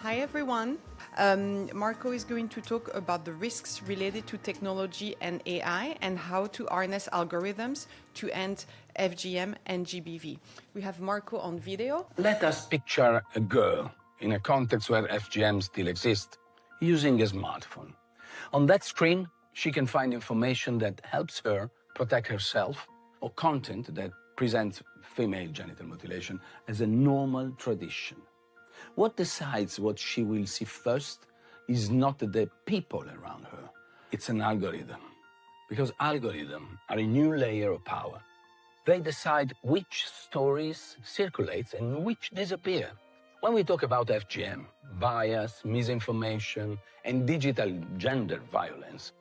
Hi everyone. Marco is going to talk about the risks related to technology and AI and how to harness algorithms to end FGM and GBV. We have Marco on video. Let us picture a girl in a context where FGM still exists, using a smartphone. On that screen, she can find information that helps her protect herself or content that presents female genital mutilation as a normal tradition. What decides what she will see first is not the people around her, it's an algorithm. Because algorithms are a new layer of power. They decide which stories circulate and which disappear. When we talk about FGM, bias, misinformation, and digital gender violence,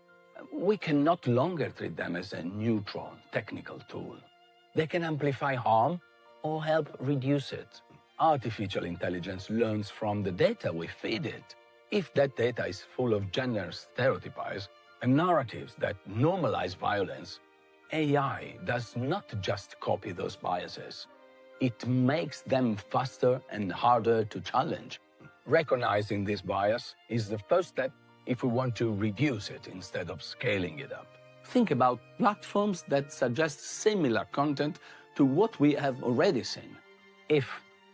we can no longer treat them as a neutral technical tool. They can amplify harm or help reduce it. Artificial intelligence learns from the data we feed it. If that data is full of gender stereotypes and narratives that normalize violence, AI does not just copy those biases. It makes them faster and harder to challenge. Recognizing this bias is the first step if we want to reduce it instead of scaling it up. Think about platforms that suggest similar content to what we have already seen. If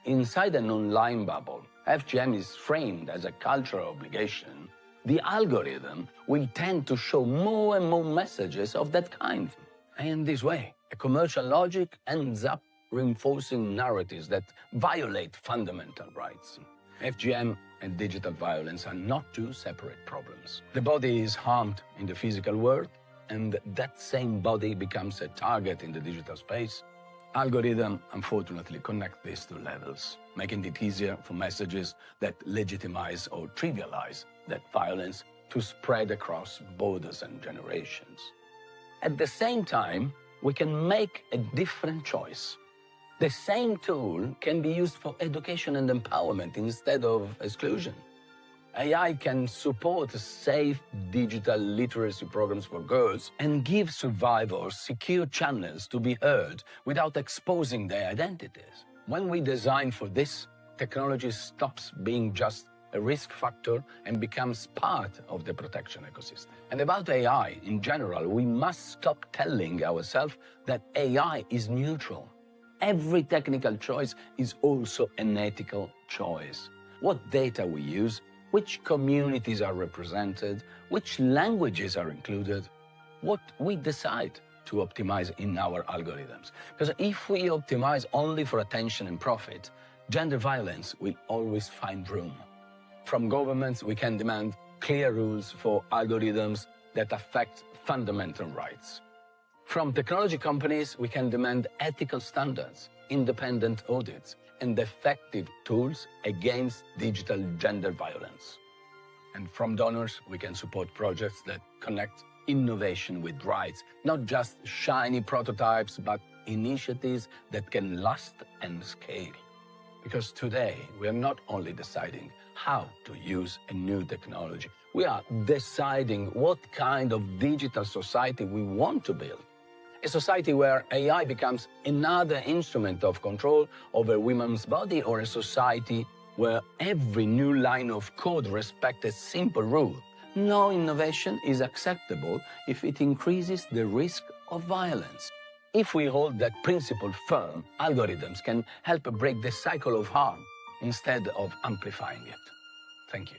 inside an online bubble, FGM is framed as a cultural obligation, the algorithm will tend to show more and more messages of that kind. And in this way, a commercial logic ends up reinforcing narratives that violate fundamental rights. FGM and digital violence are not two separate problems. The body is harmed in the physical world, and that same body becomes a target in the digital space. Algorithms, unfortunately, connect these two levels, making it easier for messages that legitimize or trivialize that violence to spread across borders and generations. At the same time, we can make a different choice. The same tool can be used for education and empowerment instead of exclusion. AI can support safe digital literacy programs for girls and give survivors secure channels to be heard without exposing their identities. When we design for this, technology stops being just a risk factor and becomes part of the protection ecosystem. And about AI in general, we must stop telling ourselves that AI is neutral. Every technical choice is also an ethical choice. What data we use, which communities are represented, which languages are included, what we decide to optimize in our algorithms. Because if we optimize only for attention and profit, gender violence will always find room. From governments, we can demand clear rules for algorithms that affect fundamental rights. From technology companies, we can demand ethical standards, independent audits, and effective tools against digital gender violence. And from donors, we can support projects that connect innovation with rights, not just shiny prototypes, but initiatives that can last and scale. Because today, we are not only deciding how to use a new technology, we are deciding what kind of digital society we want to build. A society where AI becomes another instrument of control over women's body, or a society where every new line of code respects a simple rule. No innovation is acceptable if it increases the risk of violence. If we hold that principle firm, algorithms can help break the cycle of harm instead of amplifying it. Thank you.